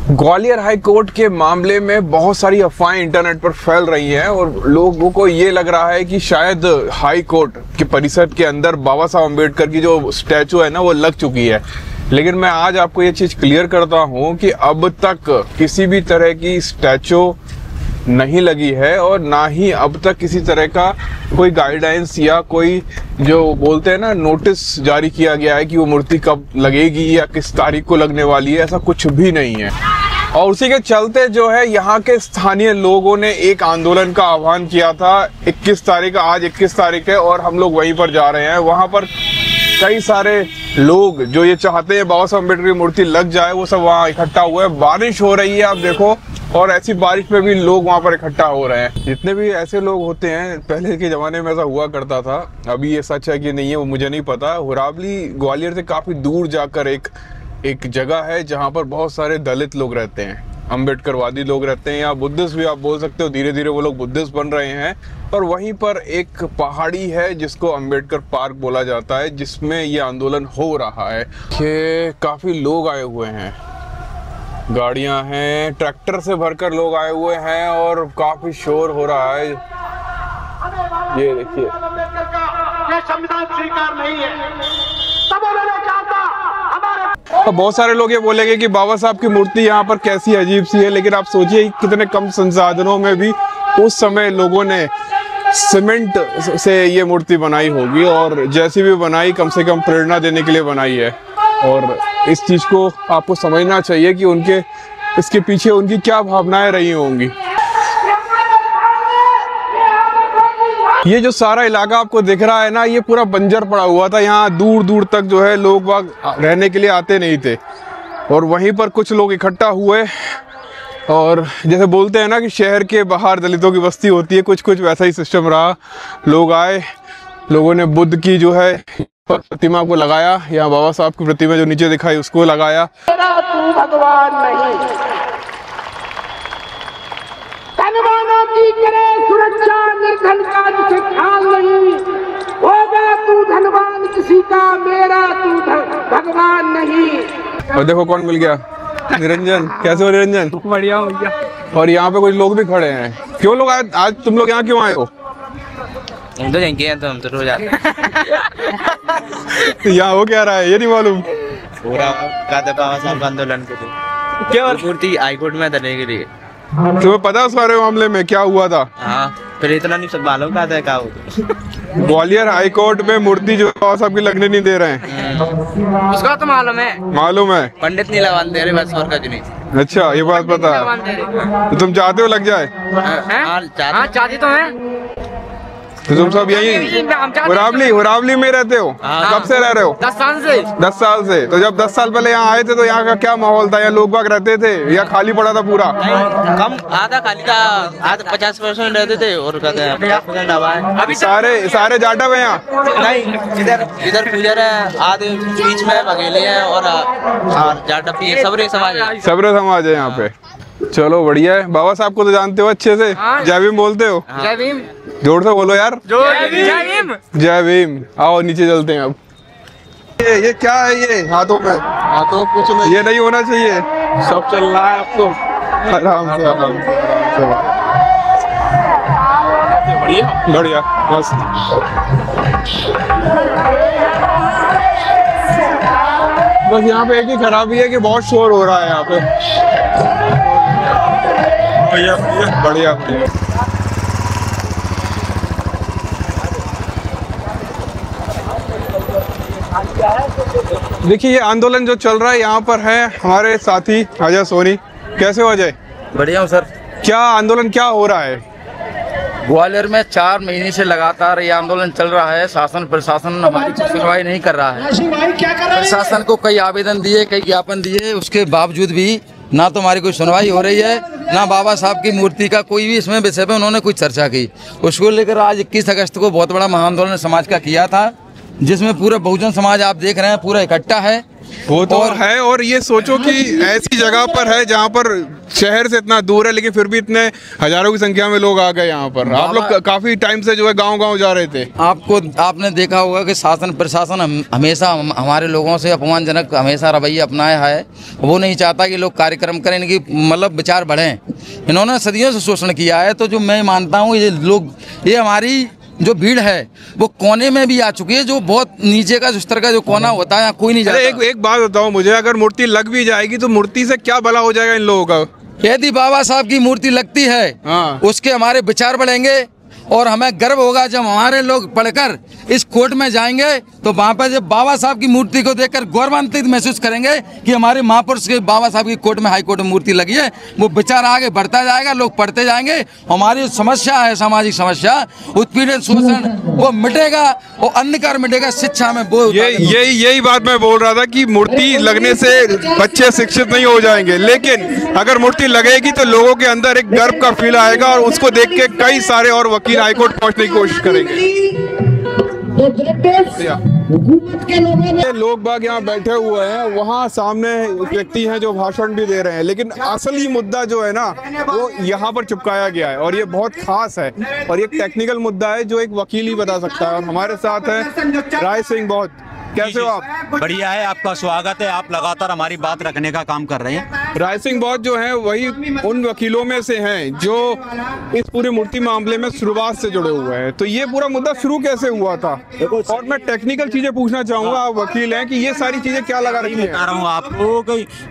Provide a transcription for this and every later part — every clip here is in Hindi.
ग्वालियर हाई कोर्ट के मामले में बहुत सारी अफवाहें इंटरनेट पर फैल रही हैं और लोगों को ये लग रहा है कि शायद हाई कोर्ट के परिसर के अंदर बाबा साहब अम्बेडकर की जो स्टैचू है ना वो लग चुकी है। लेकिन मैं आज आपको ये चीज क्लियर करता हूँ कि अब तक किसी भी तरह की स्टैचू नहीं लगी है और ना ही अब तक किसी तरह का कोई गाइडलाइंस या कोई जो बोलते हैं ना नोटिस जारी किया गया है कि वो मूर्ति कब लगेगी या किस तारीख को लगने वाली है, ऐसा कुछ भी नहीं है। और उसी के चलते जो है यहाँ के स्थानीय लोगों ने एक आंदोलन का आह्वान किया था 21 तारीख, आज 21 तारीख है और हम लोग वहीं पर जा रहे हैं। वहां पर कई सारे लोग जो ये चाहते हैं बाबा साहब अम्बेडकर की मूर्ति लग जाए वो सब वहाँ इकट्ठा हुए हैं। बारिश हो रही है आप देखो, और ऐसी बारिश में भी लोग वहाँ पर इकट्ठा हो रहे हैं। जितने भी ऐसे लोग होते हैं, पहले के ज़माने में ऐसा हुआ करता था, अभी ये सच है कि नहीं है वो मुझे नहीं पता। हुरावली ग्वालियर से काफ़ी दूर जाकर एक जगह है जहाँ पर बहुत सारे दलित लोग रहते हैं, अम्बेडकरवादी लोग रहते हैं या बुद्धिस्ट भी आप बोल सकते हो। धीरे धीरे वो लोग बुद्धिस्ट बन रहे हैं। और वहीं पर एक पहाड़ी है जिसको अम्बेडकर पार्क बोला जाता है, जिसमें ये आंदोलन हो रहा है। ये काफ़ी लोग आए हुए हैं, गाड़ियां हैं, ट्रैक्टर से भरकर लोग आए हुए हैं और काफी शोर हो रहा है। ये देखिए, ये संविधान स्वीकार नहीं है। तो बहुत सारे लोग ये बोलेंगे कि बाबा साहब की मूर्ति यहाँ पर कैसी अजीब सी है, लेकिन आप सोचिए कितने कम संसाधनों में भी उस समय लोगों ने सीमेंट से ये मूर्ति बनाई होगी और जैसी भी बनाई कम से कम प्रेरणा देने के लिए बनाई है। और इस चीज को आपको समझना चाहिए कि उनके इसके पीछे उनकी क्या भावनाएं रही होंगी। ये जो सारा इलाका आपको दिख रहा है ना, ये पूरा बंजर पड़ा हुआ था। यहाँ दूर दूर तक जो है लोग बाग रहने के लिए आते नहीं थे और वहीं पर कुछ लोग इकट्ठा हुए और जैसे बोलते हैं ना कि शहर के बाहर दलितों की बस्ती होती है, कुछ कुछ वैसा ही सिस्टम रहा। लोग आए, लोगों ने बुद्ध की जो है प्रतिमा को लगाया, यहाँ बाबा साहब की प्रतिमा जो नीचे दिखाई उसको लगाया। तू भगवान नहीं, धनवानों की करे सुरक्षा, निर्धन का तुझे ख्याल नहीं। होगा तू धनवान किसी का, मेरा तू भगवान नहीं। और देखो कौन मिल गया, निरंजन। कैसे हो निरंजन? बढ़िया हो गया। और यहाँ पे कुछ लोग भी खड़े हैं। क्यों लोग आए आज? तुम लोग यहाँ क्यों आए हो? हम तो जाएंगे, तो हम तो रोज आते हैं। यहाँ हो क्या रहा है ये नहीं मालूम। पूरा बाबा साहब का आंदोलन के लिए क्या मूर्ति हाईकोर्ट में धरने के लिए। तुम्हें पता उस सारे मामले में क्या हुआ था? हाँ, फिर इतना नहीं सब मालूम का था क्या हुआ। ग्वालियर हाई कोर्ट में मूर्ति जो बाबा साहब की लगने नहीं दे रहे हैं। उसका तो मालूम है। मालूम है, पंडित नहीं लगवाने दे रहे, बस और कुछ नहीं। अच्छा, ये बात पता है। तो तुम चाहते हो लग जाए? हाँ, चाहती तो है। तो तुम सब यही हुरावली में रहते हो? कब से रह रहे हो? 10 साल से। 10 साल से। तो जब 10 साल पहले यहाँ आए थे तो यहाँ का क्या माहौल था? यहाँ लोग बाग रहते थे या खाली पड़ा था पूरा? कम आधा खाली था, आधा 50% रहते थे और 50% हवा है। अभी सारे जाटा हुए यहाँ नहीं, इधर पूजर है, आधे बीच में अकेले हैं और जाटा सबरे समाज है। सबरे समाज है यहाँ पे। चलो बढ़िया है। बाबा साहब को तो जानते हो अच्छे से? जय भीम बोलते हो? जय भीम। जोर से बोलो यार। जय भीम। जय भीम। आओ नीचे चलते हैं अब। ये क्या है ये हाथों में? हाथों कुछ नहीं, ये नहीं होना चाहिए। सब चल रहा है अब तो। आराम से आराम से। बढ़िया बढ़िया बस। बस यहाँ पे एक ही खराबी है कि बहुत शोर हो रहा है यहाँ पे। बढ़िया बढ़िया। देखिए ये आंदोलन जो चल रहा है यहाँ पर है हमारे साथी अजय सोनी। कैसे हो अजय? बढ़िया हूँ सर। क्या आंदोलन क्या हो रहा है? ग्वालियर में 4 महीने से लगातार ये आंदोलन चल रहा है। शासन प्रशासन हमारी सुनवाई नहीं कर रहा है। प्रशासन को कई आवेदन दिए, कई ज्ञापन दिए, उसके बावजूद भी ना तो हमारी कोई सुनवाई हो रही है, ना बाबा साहब की मूर्ति का कोई भी इसमें विषय पे उन्होंने कुछ चर्चा की। उसको लेकर आज 21 अगस्त को बहुत बड़ा महाआंदोलन समाज का किया था, जिसमें पूरा बहुजन समाज आप देख रहे हैं पूरा इकट्ठा है। वो तो है। और ये सोचो कि ऐसी जगह पर है जहाँ पर शहर से इतना दूर है, लेकिन फिर भी इतने हजारों की संख्या में लोग आ गए यहाँ पर। आप लोग काफी टाइम से जो है गांव-गांव जा रहे थे। आपने देखा होगा कि शासन प्रशासन हमेशा हमारे लोगों से अपमानजनक हमेशा रवैया अपनाया है। वो नहीं चाहता कि लोग कार्यक्रम करें, इनकी मतलब विचार बढ़ें। इन्होंने सदियों से शोषण किया है। तो जो मैं मानता हूँ ये लोग, ये हमारी जो भीड़ है वो कोने में भी आ चुकी है, जो बहुत नीचे का स्तर का जो कोना होता है, कोई नहीं जाता। एक बात बताओ मुझे, अगर मूर्ति लग भी जाएगी तो मूर्ति से क्या भला हो जाएगा इन लोगों का? यदि बाबा साहब की मूर्ति लगती है, हाँ, उसके हमारे विचार बढ़ेंगे और हमें गर्व होगा जब हमारे लोग पढ़कर इस कोर्ट में जाएंगे तो वहाँ पर जब बाबा साहब की मूर्ति को देखकर गौरवान्वित महसूस करेंगे कि हमारे महापुरुष के बाबा साहब की कोर्ट में, हाई कोर्ट में मूर्ति लगी है। वो विचार आगे बढ़ता जाएगा, लोग पढ़ते जाएंगे। हमारी समस्या है, सामाजिक समस्या, उत्पीड़न, शोषण, वो मिटेगा और अन्धकार मिटेगा। शिक्षा में वो यही बात मैं बोल रहा था कि मूर्ति लगने से बच्चे शिक्षित नहीं हो जाएंगे, लेकिन अगर मूर्ति लगेगी तो लोगों के अंदर एक गर्व का फील आएगा और उसको देख के कई सारे और वकील हाईकोर्ट पहुंचने की कोशिश करेंगे। लोग बाग यहाँ बैठे हुए हैं, वहाँ सामने व्यक्ति हैं जो भाषण भी दे रहे हैं, लेकिन असली मुद्दा जो है ना वो यहाँ पर चिपकाया गया है और ये बहुत खास है और ये टेक्निकल मुद्दा है जो एक वकील ही बता सकता है। और हमारे साथ है राय सिंह। बहुत कैसे हो आप? बढ़िया है, आपका स्वागत है। आप लगातार हमारी बात रखने का काम कर रहे हैं। राय सिंह बहुत जो है वही उन वकीलों में से हैं जो इस पूरे मूर्ति मामले में शुरुआत से जुड़े हुए हैं। तो ये पूरा मुद्दा शुरू कैसे हुआ था? और मैं टेक्निकल चीजें पूछना चाहूंगा, आप वकील हैं, कि ये सारी चीजें क्या लगा रखी है? बता रहा हूँ आपको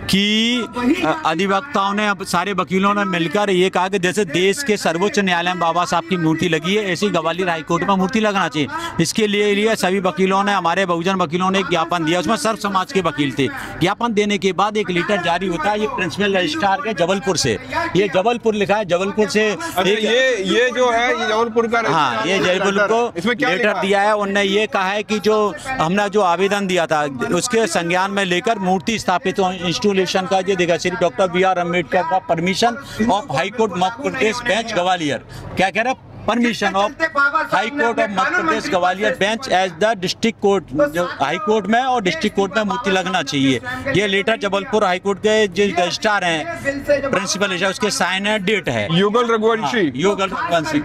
कि अधिवक्ताओं ने, अब सारे वकीलों ने मिलकर ये कहा कि जैसे देश के सर्वोच्च न्यायालय में बाबा साहब की मूर्ति लगी है, ऐसी ग्वालियर हाईकोर्ट में मूर्ति लगना चाहिए। इसके लिए सभी वकीलों ने, हमारे बहुजन वकीलों ने एक ज्ञापन दिया। उसमें सर्व समाज के वकील थे। ज्ञापन देने के बाद एक लेटर जारी होता है, ये प्रिंसिपल रजिस्ट्रार के जबलपुर से, ये जबलपुर लिखा है, जबलपुर से ये जो है ये जबलपुर का, हाँ, ये जबलपुर को लेटर दिया है। उन्होंने ये कहा है कि जो हमने जो आवेदन दिया था उसके संज्ञान में लेकर मूर्ति स्थापित इंस्टॉलेशन का ये देगा श्री डॉक्टर बी.आर. अम्बेडकर का permission of high court Madhya Pradesh bench Gwalior. क्या कह रहा है? Permission of high court of Madhya Pradesh Gwalior bench as the district court, जो हाई कोर्ट में और डिस्ट्रिक्ट कोर्ट में मूर्ति लगना चाहिए। ये लेटर जबलपुर हाई कोर्ट के जो रजिस्ट्रार हैं, प्रिंसिपल रजिस्ट्रार, उसके साइन है, डेट है युगल रघुवंशी।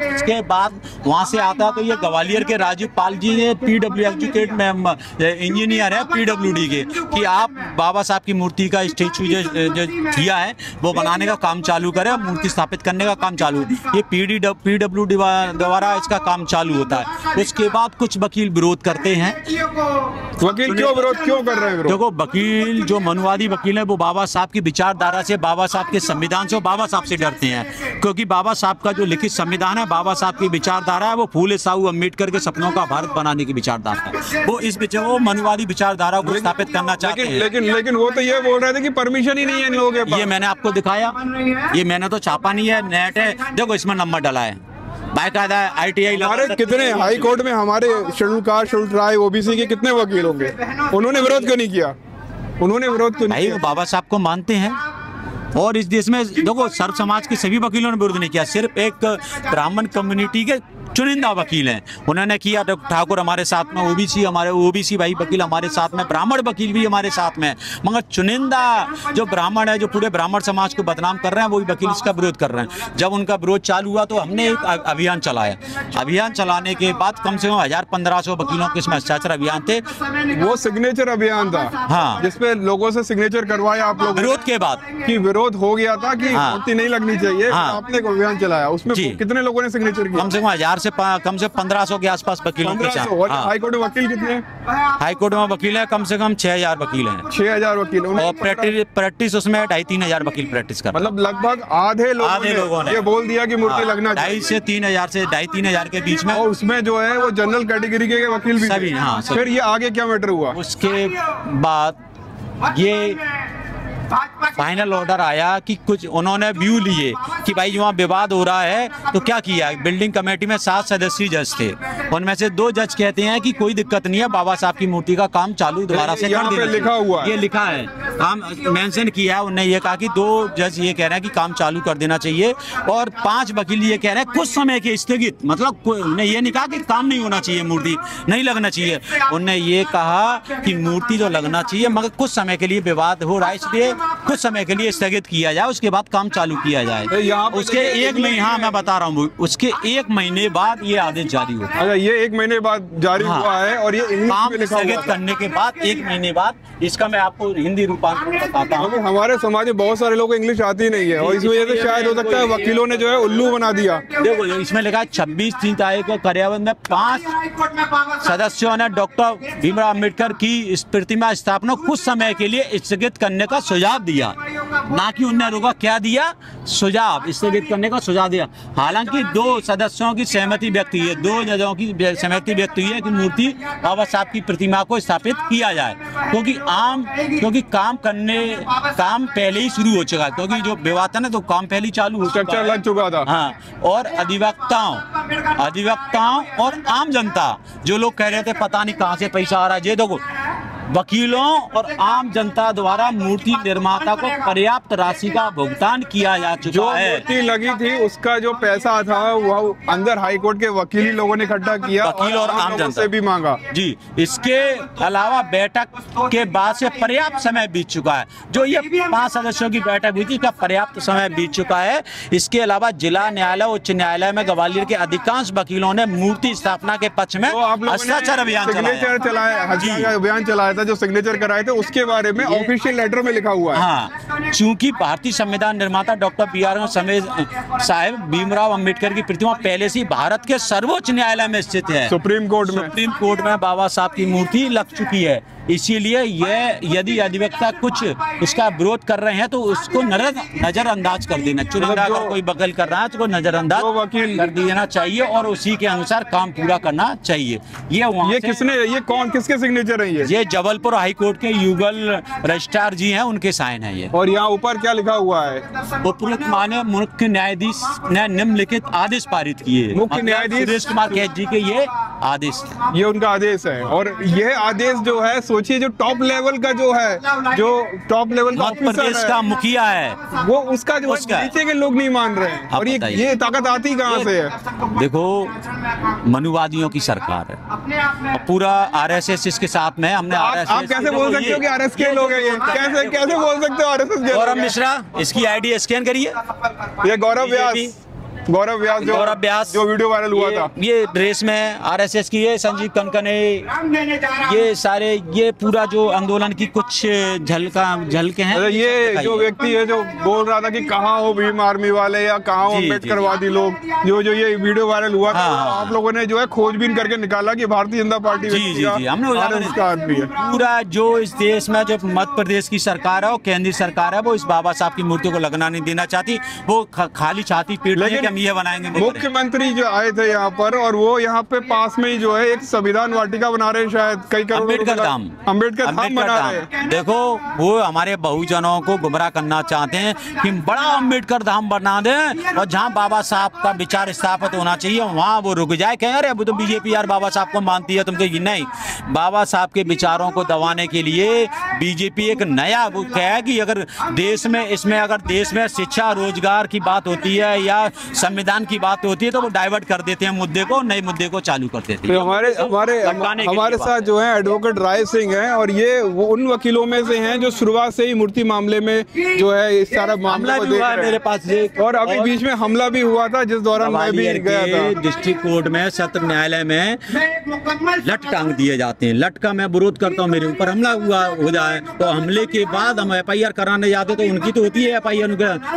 इसके बाद वहां से आता है तो ये ग्वालियर के राजीव पाल जी ने PW एजुकेट में इंजीनियर है PWD के, कि आप बाबा साहब की मूर्ति का स्टेचू जो दिया है वो बनाने का काम चालू करें, मूर्ति स्थापित करने का काम चालू। ये PWD द्वारा इसका काम चालू होता है। उसके बाद कुछ वकील विरोध करते हैं। वकील क्यों कर रहे हैं? देखो, वकील जो मनुवादी वकील हैं वो बाबा साहब की विचारधारा से, बाबा साहब के संविधान से, बाबा साहब से डरते हैं, क्योंकि बाबा साहब का जो लिखित संविधान है, बाबा साहब की विचारधारा है, वो फूले साहू अम्बेडकर के सपनों का भारत बनाने की विचारधारा है। वो मनुवादी विचारधारा को स्थापित करना चाहते हैं। लेकिन वो तो ये बोल रहे थे कि परमिशन ही नहीं है इन लोगों के पास। ये मैंने आपको दिखाया, ये मैंने तो छापा नहीं है, नेट है, देखो इसमें नंबर डला है, बाकायदा ITI। हमारे कितने हाई कोर्ट में हमारे schedule caste, schedule tribe, OBC के कितने वकील होंगे? उन्होंने विरोध क्यों नहीं किया? उन्होंने विरोध क्यों नहीं किया? बाबा साहब को मानते हैं और इस देश में देखो सर्व समाज के सभी वकीलों ने विरोध नहीं किया, सिर्फ एक ब्राह्मण कम्युनिटी के चुनिंदा वकील हैं उन्होंने किया। ठाकुर हमारे साथ में, हमारे OBC भाई वकील हमारे साथ में, ब्राह्मण वकील भी हमारे साथ में, मगर चुनिंदा जो ब्राह्मण है, जो पूरे ब्राह्मण समाज को बदनाम कर रहे हैं, वही वकील इसका विरोध कर रहे हैं। जब उनका विरोध चालू हुआ तो हमने एक अभियान चलाया। अभियान चलाने के बाद कम से कम 1000-1500 वकीलों के इसमें हस्ताक्षर अभियान थे। वो सिग्नेचर अभियान था, हाँ, जिसपे लोगों से सिग्नेचर करवाया आप लोग विरोध के बाद, कि विरोध हो गया था कि मूर्ति नहीं लगनी चाहिए। आपने एक अभियान चलाया, उसमें कितने लोगों ने सिग्नेचर किया? कम से कम 1500 के आसपास वकीलों के साथ। हाई कोर्ट में वकील कितने? हाई कोर्ट में वकील है कम से कम 6000 वकील हैं। 6000 वकील, और प्रैक्टिस उसमें 2500-3000 वकील प्रैक्टिस कर, मतलब लगभग आधे लोगों ने ये बोल दिया कि मूर्ति लगना चाहिए। 2,500 से 3,000 से 2,500 के बीच में। और उसमें जो है वो जनरल कैटेगरी के वकील भी सभी। हाँ, फिर ये आगे क्या मैटर हुआ? उसके बाद ये फाइनल ऑर्डर आया कि कुछ उन्होंने व्यू लिए कि भाई वहाँ विवाद हो रहा है तो क्या किया। बिल्डिंग कमेटी में 7 सदस्यीय जज थे, उनमें से 2 जज कहते हैं कि कोई दिक्कत नहीं है, बाबा साहब की मूर्ति का काम चालू दोबारा से कर देना। लिखा हुआ है, ये लिखा है, काम मेंशन किया है। उन्होंने ये कहा कि 2 जज ये कह रहे हैं कि काम चालू कर देना चाहिए और 5 वकील ये कह रहे हैं कुछ समय के स्थगित, मतलब उन्होंने ये नहीं कहा कि काम नहीं होना चाहिए, मूर्ति नहीं लगना चाहिए। उन्होंने ये कहा कि मूर्ति जो लगना चाहिए मगर कुछ समय के लिए विवाद हो रहा है, इसलिए कुछ कुछ समय के लिए स्थगित किया जाए, उसके बाद काम चालू किया जाए। उसके 1 महीने, हाँ मैं बता रहा हूँ, उसके 1 महीने बाद ये आदेश जारी होगा। अच्छा, ये 1 महीने बाद जारी हुआ है और ये काम स्थगित करने के बाद 1 महीने बाद इसका मैं आपको हिंदी रूपांतरण बताता हूँ। हमारे समाज में बहुत सारे लोग को इंग्लिश आती नहीं है और इस वजह से शायद हो सकता है वकीलों ने जो है उल्लू बना दिया। देखो इसमें लिखा है 26 तारीख को कार्यालय में 5 सदस्यों ने डॉक्टर भीमराव अम्बेडकर की इस प्रतिमा स्थापना कुछ समय के लिए स्थगित करने का सुझाव दिया, ना कि उन्हें रोका। क्या दिया? सुझाव, स्थगित करने का सुझाव दिया। हालांकि 2 सदस्यों की सहमति व्यक्त हुई है, 2 जजों की सहमति व्यक्त हुई है कि मूर्ति बाबा साहब की प्रतिमा को स्थापित किया जाए, क्योंकि काम पहले ही शुरू हो चुका है, क्योंकि जो विवाद था ना तो काम पहले ही चालू हो चुका है, लग चुका था। हाँ, और अधिवक्ताओं और आम जनता, जो लोग कह रहे थे पता नहीं कहां से पैसा आ रहा है, ये देखो वकीलों और आम जनता द्वारा मूर्ति निर्माता को पर्याप्त राशि का भुगतान किया जा चुका है। जो मूर्ति लगी थी उसका जो पैसा था वह अंदर हाईकोर्ट के वकील लोगों ने इकट्ठा किया, वकील और आम जनता से भी मांगा जी। इसके अलावा बैठक के बाद से पर्याप्त समय बीत चुका है। जो ये 5 सदस्यों की बैठक हुई थी, इसका पर्याप्त समय बीत चुका है। इसके अलावा जिला न्यायालय, उच्च न्यायालय में ग्वालियर के अधिकांश वकीलों ने मूर्ति स्थापना के पक्ष में हस्ताक्षर अभियान चलाया था, जो सिग्नेचर कराए थे उसके बारे में ऑफिशियल लेटर में लिखा हुआ है। हाँ, चूंकि भारतीय संविधान निर्माता डॉक्टर B.R. साहब भीमराव अंबेडकर की प्रतिमा पहले से भारत के सर्वोच्च न्यायालय में स्थित है, सुप्रीम कोर्ट में बाबा साहब की मूर्ति लग चुकी है। इसीलिए यह यदि अधिवक्ता कुछ इसका विरोध कर रहे हैं तो उसको नजरअंदाज कर देना, चुनिंदा अगर कोई वकील कर रहा है तो उसको नजरअंदाज कर देना चाहिए और उसी के अनुसार काम पूरा करना चाहिए। किसके सिग्नेचर है? ये जबलपुर हाई कोर्ट के युगल रजिस्ट्रार जी हैं, उनके साइन है ये। और यहाँ ऊपर क्या लिखा हुआ है? उपयुक्त माननीय मुख्य न्यायाधीश ने निम्नलिखित आदेश पारित किए। मुख्य न्यायाधीश सुरेश कुमार कैद जी के ये आदेश, ये उनका आदेश है। और यह आदेश जो है, सोचिए जो टॉप लेवल का जो टॉप लेवल का मध्य प्रदेश का मुखिया है, वो उसका नीचे के लोग नहीं मान रहे हैं। और ये ताकत आती कहाँ से है? देखो, मनुवादियों की सरकार है, पूरा RSS इसके साथ में। हमने आप कैसे बोल सकते हो कि RSS के लोग हैं? ये कैसे बोल सकते हो RSS के? गौरव मिश्रा, इसकी ID स्कैन करिए। ये गौरव व्यास जो वीडियो वायरल हुआ था, ये ड्रेस में RSS की है। संजीव कनकने, ये सारे, ये पूरा जो आंदोलन की कुछ झलके हैं। ये जो व्यक्ति है जो बोल रहा था कि कहाँ हो भीम आर्मी वाले या कहाँ हो अम्बेडकरवादी लोग, जो ये वीडियो वायरल हुआ था, आप लोगों ने जो है खोजबीन करके निकाला कि भारतीय जनता पार्टी हमने पूरा जो इस देश में जो मध्य प्रदेश की सरकार है और केंद्रीय सरकार है, वो इस बाबा साहब की मूर्ति को लगना नहीं देना चाहती। वो खाली छाती पीट ये बनाएंगे। मुख्यमंत्री जो आए थे यहाँ पर, और वो यहाँ पे पास में ही जो है एक संविधान वाटिका बना रहे हैं, शायद कई करोड़ अम्बेडकर धाम बना रहे हैं। देखो, वो हमारे बहुजनों को गुमराह करना चाहते हैं कि बड़ा अम्बेडकर धाम बना दें और जहाँ बाबा साहब का विचार स्थापित होना चाहिए वहाँ वो रुक जाए। कहें अरे अभी तो बीजेपी यार बाबा साहब को मानती है, तुम तो नहीं। बाबा साहब के विचारों को दबाने के लिए बीजेपी एक नया वो कहे कि अगर देश में शिक्षा रोजगार की बात होती है या संविधान की बात होती है तो वो डाइवर्ट कर देते हैं मुद्दे को, नए मुद्दे को चालू कर देते हैं। हमारे साथ जो है एडवोकेट राय सिंह हैं, और ये वो उन वकीलों में से हैं जो शुरुआत से ही मूर्ति मामले में जो है इस सारा मामला को देख रहे हैं। मेरे पास और अभी बीच में हमला भी हुआ था, जिस दौरान मैं भी गया था। डिस्ट्रिक्ट कोर्ट में, सत्र न्यायालय में लट टांग दिए जाते हैं। लट का मैं विरोध करता हूँ, मेरे ऊपर हमला हुआ हो जाए तो हमले के बाद हम FIR कराने जाते तो उनकी तो होती है FIR,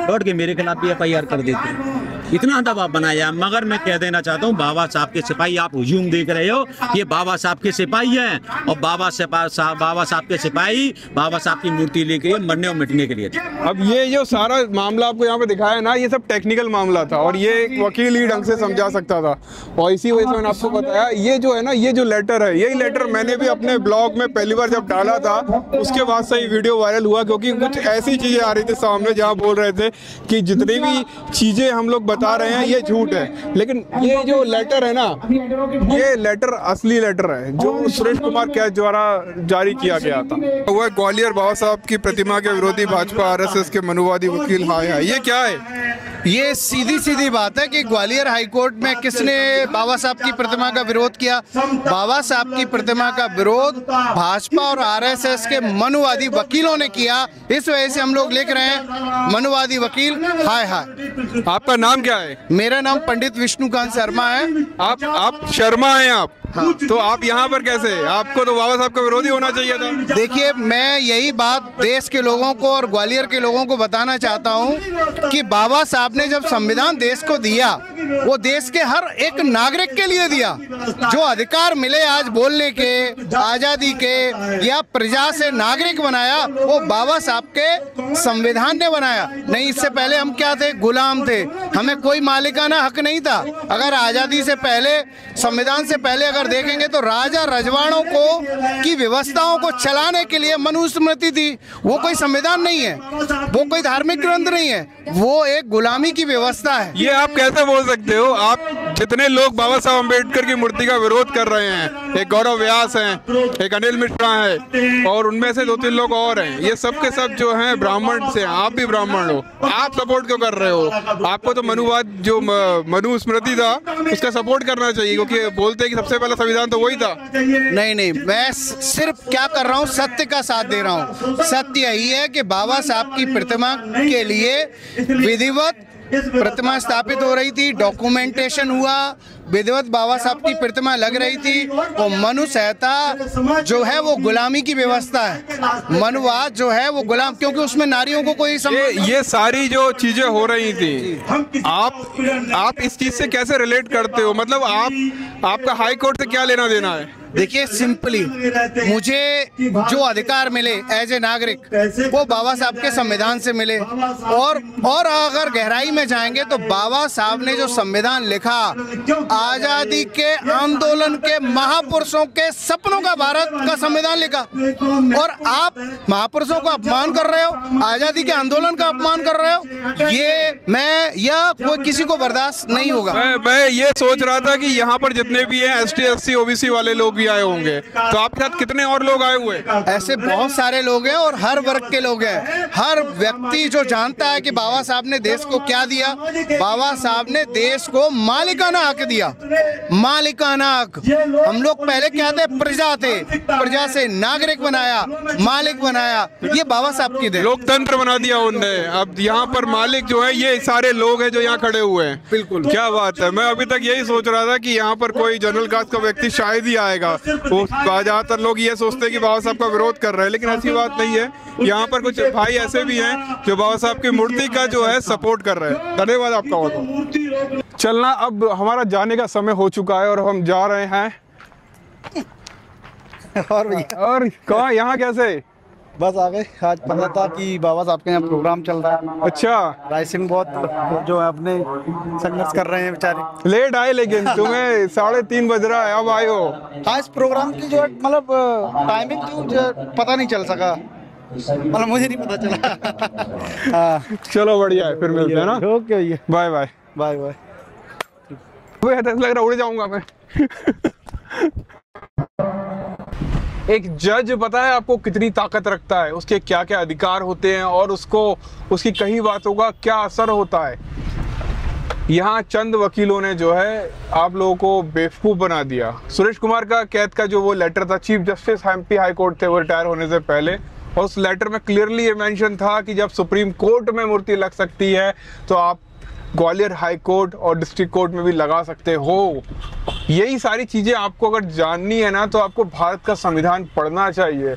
लौट के मेरे खिलाफ भी FIR कर देते हैं। इतना दबाव बनाया। मगर मैं कह देना चाहता हूँ, बाबा साहब के सिपाही, आप हुजूम देख रहे हो, ये बाबा साहब के सिपाही हैं और बाबा साहब के सिपाही बाबा साहब की मूर्ति लेके मरने और मिटने के लिए। अब ये जो सारा मामला आपको यहाँ पे दिखाया ना, ये सब टेक्निकल मामला था और ये एक वकील ही ढंग से समझा सकता था, और इसी वजह से मैंने आपको बताया। ये जो है ना, ये जो लेटर है, यही लेटर मैंने भी अपने ब्लॉग में पहली बार जब डाला था, उसके बाद से ही वीडियो वायरल हुआ, क्योंकि कुछ ऐसी चीजें आ रही थी सामने जहाँ बोल रहे थे कि जितनी भी चीजें हम लोग बता बता रहे हैं ये झूठ है, लेकिन ये जो लेटर है ना, ये लेटर असली लेटर है जो सुरेश कुमार कैद द्वारा जारी किया गया था। वह ग्वालियर बाबा साहब की प्रतिमा के विरोधी भाजपा आरएसएस के मनुवादी वकील हाय हाय, ये क्या है? ये सीधी सीधी बात है कि ग्वालियर हाईकोर्ट में किसने बाबा साहब की प्रतिमा का विरोध किया? बाबा साहब की प्रतिमा का विरोध भाजपा और आरएसएस के मनुवादी वकीलों ने किया। इस वजह से हम लोग लिख रहे हैं मनुवादी वकील हाय हाय। आपका नाम क्या है? मेरा नाम पंडित विष्णुकांत शर्मा है। आप शर्मा हैं आप? हाँ। तो आप यहाँ पर कैसे? आपको तो बाबा साहब का विरोधी होना चाहिए था। देखिए, मैं यही बात देश के लोगों को और ग्वालियर के लोगों को बताना चाहता हूँ कि बाबा साहब ने जब संविधान देश को दिया, वो देश के हर एक नागरिक के लिए दिया। जो अधिकार मिले आज बोलने के, आजादी के, या प्रजा से नागरिक बनाया, वो बाबा साहब के संविधान ने बनाया। नहीं, इससे पहले हम क्या थे? गुलाम थे। हमें कोई मालिकाना हक नहीं था। अगर आजादी से पहले, संविधान से पहले अगर देखेंगे तो राजा रजवाड़ों को की व्यवस्थाओं को चलाने के लिए मनुस्मृति थी। वो कोई संविधान नहीं है, वो कोई धार्मिक ग्रंथ नहीं है, वो एक गुलामी की व्यवस्था है। ये आप कैसे बोल सकते हो? आप जितने लोग बाबा साहब अम्बेडकर की मूर्ति का विरोध कर रहे हैं, एक गौरव व्यास हैं, एक अनिल मिश्रा है, और उनमें से 2-3 लोग और हैं, ये सब के सब जो हैं ब्राह्मण से। आप भी ब्राह्मण हो, आप सपोर्ट क्यों कर रहे हो? आपको तो मनुवाद, जो मनुस्मृति था, उसका सपोर्ट करना चाहिए, क्योंकि बोलते हैं कि सबसे पहला संविधान तो वही था। नहीं, मैं सिर्फ क्या कर रहा हूँ, सत्य का साथ दे रहा हूँ। सत्य यही है कि बाबा साहब की प्रतिमा के लिए विधिवत प्रतिमा स्थापित हो रही थी, डॉक्यूमेंटेशन हुआ, विधिवत बाबा साहब की प्रतिमा लग रही थी। और मनु संहिता जो है वो गुलामी की व्यवस्था है। मनुवाद जो है वो गुलाम, क्योंकि उसमें नारियों को कोई ये सारी जो चीजें हो रही थी, आप इस चीज से कैसे रिलेट करते हो? मतलब आपका हाई कोर्ट से क्या लेना देना है? देखिए, सिंपली मुझे जो अधिकार मिले एज ए नागरिक, वो बाबा साहब के संविधान से मिले। और अगर गहराई में जाएंगे तो बाबा साहब ने जो संविधान लिखा, आजादी के आंदोलन के महापुरुषों के सपनों का भारत का संविधान लिखा, और आप महापुरुषों का अपमान कर रहे हो, आजादी के आंदोलन का अपमान कर रहे हो। यह कोई किसी को बर्दाश्त नहीं होगा। मैं ये सोच रहा था कि यहाँ पर जितने भी हैं ST SC OBC वाले लोग आए होंगे, तो आपके साथ कितने और लोग आए हुए? ऐसे बहुत सारे लोग हैं और हर वर्ग के लोग हैं। हर व्यक्ति जो जानता है कि बाबा साहब ने देश को क्या दिया, बाबा साहब ने देश को मालिकाना हक दिया। मालिकाना हक, हम लोग पहले क्या थे? प्रजा थे, प्रजा से नागरिक बनाया, मालिक बनाया। ये बाबा साहब की देन। लोकतंत्र बना दिया उनने। अब यहाँ पर मालिक जो है ये सारे लोग हैं जो यहाँ खड़े हुए हैं। बिल्कुल, क्या बात है। मैं अभी तक यही सोच रहा था कि यहाँ पर कोई जनरल कास्ट का व्यक्ति शायद ही आएगा। वो ज्यादातर लोग ये सोचते हैं कि बाबा साहब का विरोध कर रहे हैं, लेकिन ऐसी बात नहीं है। यहाँ पर कुछ भाई ऐसे भी हैं जो बाबा साहब की मूर्ति का जो है सपोर्ट कर रहे हैं। धन्यवाद आपका बहुत। चलना, अब हमारा जाने का समय हो चुका है और हम जा रहे हैं। और कहाँ, यहाँ कैसे? बस आ गए। आज पता था कि बाबा साहब के यहाँ प्रोग्राम चल रहा है। अच्छा। राय सिंह बहुत जो है अपने संघर्ष कर रहे हैं बेचारे। लेट आए, लेकिन तुम्हें 3:30 बज रहा है, अब आए हो। आज प्रोग्राम की जो मतलब टाइमिंग थी पता नहीं चल सका, मतलब मुझे नहीं पता चला। हाँ, चलो बढ़िया है, फिर मिलते हैं ना। ओके भैया, बाय बाय। Bye bye. ऐसा लग रहा उड़ जाऊंगा मैं। एक जज पता है आपको कितनी ताकत रखता है, उसके क्या क्या अधिकार होते हैं और उसकी कई बातों का क्या असर होता है। यहाँ चंद वकीलों ने जो है आप लोगों को बेवकूफ बना दिया। सुरेश कुमार का कैद का जो वो लेटर था, chief justice MP high court थे वो रिटायर होने से पहले, और उस लेटर में क्लियरली ये मेंशन था कि जब सुप्रीम कोर्ट में मूर्ति लग सकती है तो आप ग्वालियर हाई कोर्ट और डिस्ट्रिक्ट कोर्ट में भी लगा सकते हो। यही सारी चीजें आपको अगर जाननी है ना, तो आपको भारत का संविधान पढ़ना चाहिए।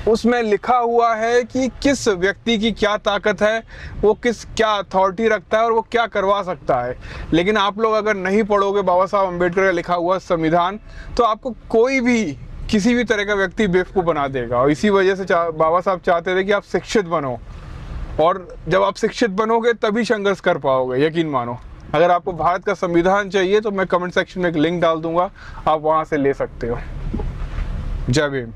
उसमें लिखा हुआ है कि किस व्यक्ति की क्या ताकत है, वो क्या अथॉरिटी रखता है और वो क्या करवा सकता है। लेकिन आप लोग अगर नहीं पढ़ोगे बाबा साहब अम्बेडकर का लिखा हुआ संविधान, तो आपको कोई भी किसी भी तरह का व्यक्ति बेवकूफ बना देगा। और इसी वजह से बाबा साहब चाहते थे कि आप शिक्षित बनो, और जब आप शिक्षित बनोगे तभी संघर्ष कर पाओगे, यकीन मानो। अगर आपको भारत का संविधान चाहिए तो मैं कमेंट सेक्शन में एक लिंक डाल दूंगा, आप वहां से ले सकते हो। जय भीम।